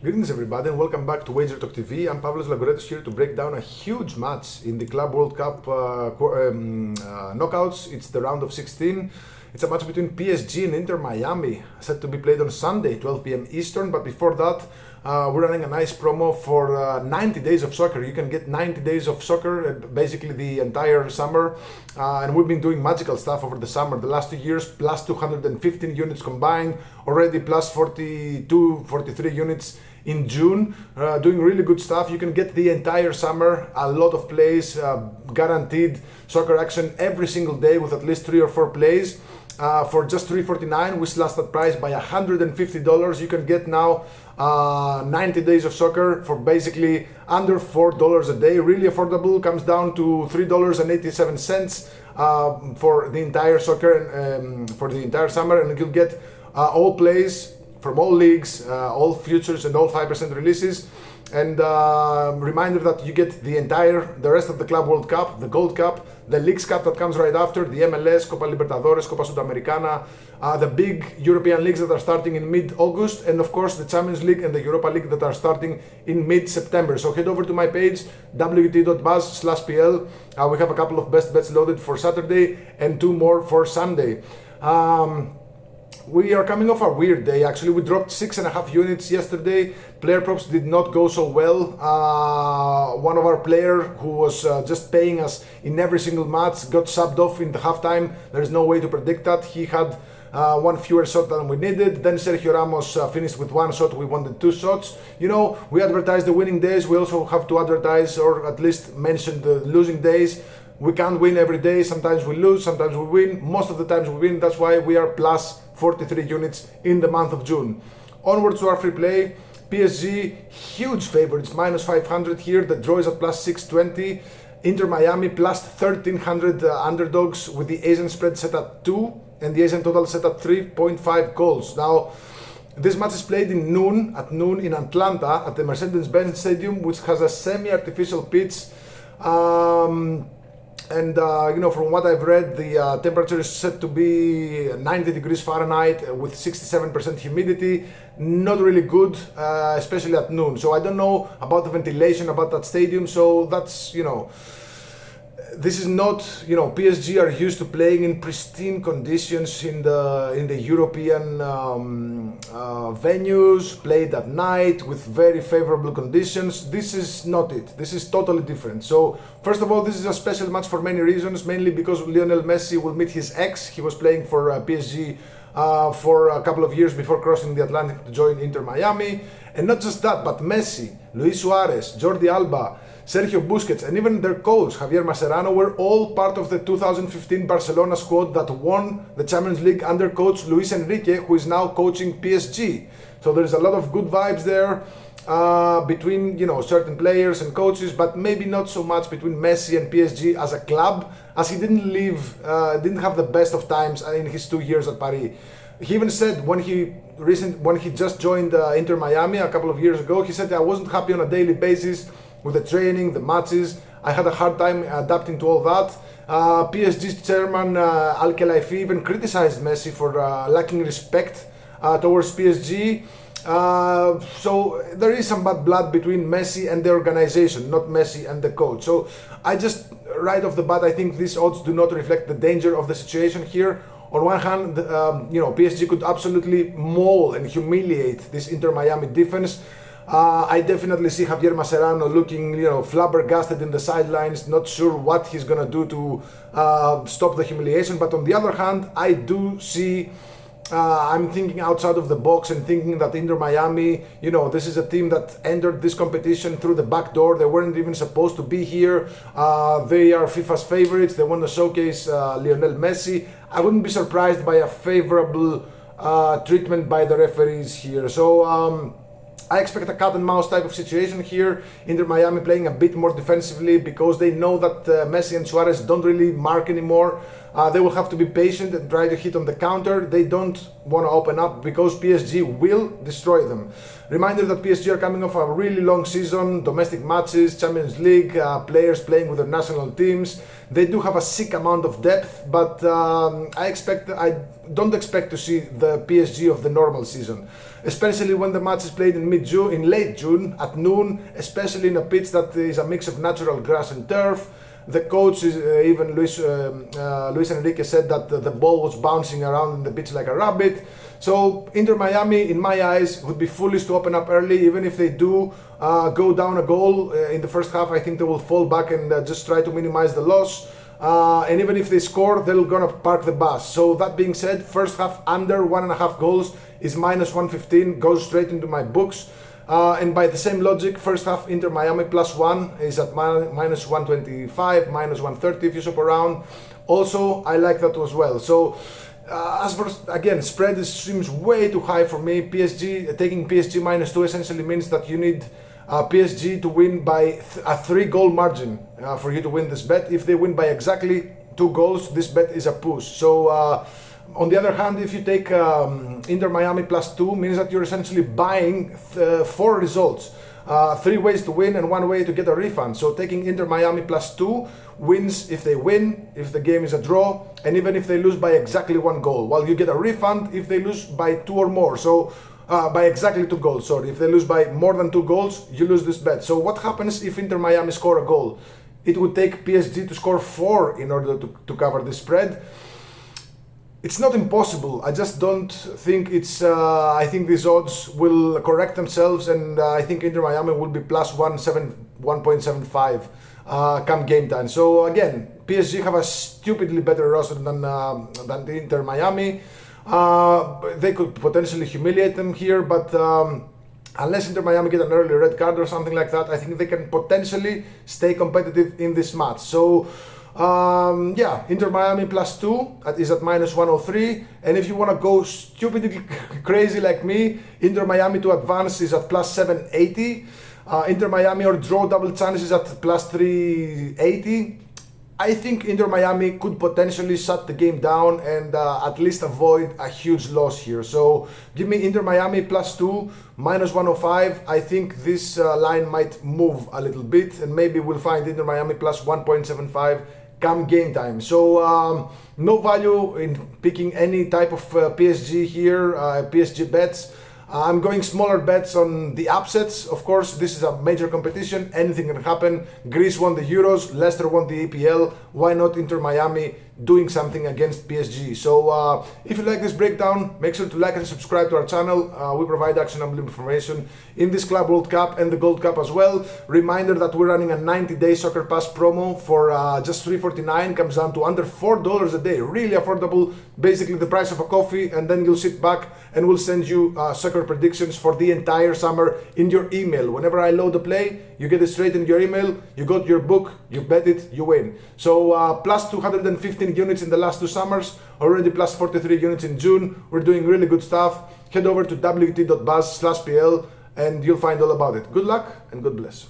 Greetings everybody and welcome back to Wager Talk TV. I'm Pavlos Lagoretos here to break down a huge match in the Club World Cup knockouts. It's the round of 16. It's a match between PSG and Inter Miami, set to be played on Sunday, 12 p.m. Eastern. But before that, we're running a nice promo for 90 days of soccer. You can get 90 days of soccer, basically the entire summer. And we've been doing magical stuff over the summer. The last 2 years, plus 215 units combined, already plus 42, 43 units in June, doing really good stuff. You can get the entire summer, a lot of plays, guaranteed soccer action every single day with at least 3 or 4 plays. For just $3.49, we slashed that price by $150. You can get now 90 days of soccer for basically under $4 a day. Really affordable, comes down to $3.87 for the entire soccer and for the entire summer, and you'll get all plays from all leagues, all futures and all 5% releases. And reminder that you get the rest of the Club World Cup, the Gold Cup, the Leagues Cup that comes right after, the MLS, Copa Libertadores, Copa Sudamericana, the big European leagues that are starting in mid-August, and of course the Champions League and the Europa League that are starting in mid-September. So head over to my page, wt.buzz/pl. We have a couple of best bets loaded for Saturday and 2 more for Sunday. We are coming off a weird day. Actually, we dropped 6.5 units yesterday. Player props did not go so well. One of our players who was just paying us in every single match got subbed off in the halftime. There's no way to predict that. He had 1 fewer shot than we needed. Then Sergio Ramos finished with 1 shot. We wanted 2 shots. You know, we advertise the winning days. We also have to advertise or at least mention the losing days. We can't win every day. Sometimes we lose, sometimes we win. Most of the times we win. That's why we are plus 43 units in the month of June. Onwards to our free play. PSG, huge favorites, minus 500 here. The draw is at plus 620. Inter Miami plus 1300 underdogs with the DAZN spread set at 2 and the DAZN total set at 3.5 goals. Now, this match is played at noon in Atlanta at the Mercedes-Benz Stadium, which has a semi-artificial pitch. And you know, from what I've read, the temperature is set to be 90 degrees Fahrenheit with 67% humidity. Not really good, especially at noon. So I don't know about the ventilation about that stadium. So that's, you know, this is not, you know, PSG are used to playing in pristine conditions in the European venues, played at night with very favorable conditions. This is not it. This is totally different. So first of all, this is a special match for many reasons, mainly because Lionel Messi will meet his ex. He was playing for PSG for a couple of years before crossing the Atlantic to join Inter Miami. And not just that, but Messi, Luis Suarez, Jordi Alba, Sergio Busquets, and even their coach, Javier Mascherano, were all part of the 2015 Barcelona squad that won the Champions League under coach Luis Enrique, who is now coaching PSG. So there's a lot of good vibes there between, you know, certain players and coaches, but maybe not so much between Messi and PSG as a club, as he didn't have the best of times in his 2 years at Paris. He even said when he just joined Inter Miami a couple of years ago, he said, I wasn't happy on a daily basis with the training, the matches. I had a hard time adapting to all that. PSG's chairman Al-Khelaifi even criticized Messi for lacking respect towards PSG. So there is some bad blood between Messi and the organization, not Messi and the coach. So I just, right off the bat, I think these odds do not reflect the danger of the situation here. On one hand, you know, PSG could absolutely maul and humiliate this Inter Miami defense. I definitely see Javier Mascherano looking, you know, flabbergasted in the sidelines, not sure what he's gonna do to stop the humiliation. But on the other hand, I do see, I'm thinking outside of the box and thinking that Inter Miami, you know, this is a team that entered this competition through the back door. They weren't even supposed to be here. They are FIFA's favorites. They want to showcase Lionel Messi. I wouldn't be surprised by a favorable treatment by the referees here. So I expect a cat and mouse type of situation here. Inter Miami playing a bit more defensively because they know that Messi and Suarez don't really mark anymore. They will have to be patient and try to hit on the counter. They don't want to open up because PSG will destroy them. Reminder that PSG are coming off a really long season, domestic matches, Champions League, players playing with their national teams. They do have a sick amount of depth, but I don't expect to see the PSG of the normal season, especially when the match is played in mid-June, in late June at noon, especially in a pitch that is a mix of natural grass and turf. The coach, even Luis Enrique, said that the ball was bouncing around in the pitch like a rabbit. So Inter Miami, in my eyes, would be foolish to open up early. Even if they do go down a goal in the first half, I think they will fall back and just try to minimize the loss. And even if they score, they're gonna park the bus. So that being said, first half under 1.5 goals is -115, goes straight into my books. And by the same logic, first half Inter Miami +1 is at -125, -130 if you shop around. Also, I like that as well. So as for, again, spread seems way too high for me. Taking PSG -2 essentially means that you need PSG to win by a 3-goal margin for you to win this bet. If they win by exactly 2 goals, this bet is a push. So on the other hand, if you take Inter Miami +2, means that you're essentially buying 4 results. 3 ways to win and 1 way to get a refund. So taking Inter Miami +2 wins if they win, if the game is a draw, and even if they lose by exactly 1 goal. While you get a refund if they lose by 2 or more. So by exactly 2 goals, sorry. If they lose by more than 2 goals, you lose this bet. So what happens if Inter Miami score a goal? It would take PSG to score 4 in order to cover this spread. It's not impossible. I just don't think it's. I think these odds will correct themselves, and I think Inter Miami will be +1.75 come game time. So again, PSG have a stupidly better roster than the Inter Miami. They could potentially humiliate them here, but unless Inter Miami get an early red card or something like that, I think they can potentially stay competitive in this match. So. Yeah, Inter Miami +2 is at -103, and if you want to go stupidly crazy like me, Inter Miami to advance is at +780, Inter Miami or draw double chances at +380. I think Inter Miami could potentially shut the game down and at least avoid a huge loss here. So give me Inter Miami +2, -105. I think this line might move a little bit, and maybe we'll find Inter Miami +1.75 come game time. So no value in picking any type of PSG here, PSG bets. I'm going smaller bets on the upsets. Of course, this is a major competition. Anything can happen. Greece won the Euros. Leicester won the EPL. Why not Inter Miami doing something against PSG? So if you like this breakdown, make sure to like and subscribe to our channel. We provide actionable information in this Club World Cup and the Gold Cup as well. Reminder that we're running a 90-day soccer pass promo for just $3.49. Comes down to under $4 a day. Really affordable. Basically the price of a coffee, and then you'll sit back and we'll send you soccer predictions for the entire summer in your email. Whenever I load the play, you get it straight in your email. You got your book, you bet it, you win. So plus 215 units in the last 2 summers, already plus 43 units in June. We're doing really good stuff. Head over to wt.buzz/pl and you'll find all about it. Good luck and God bless.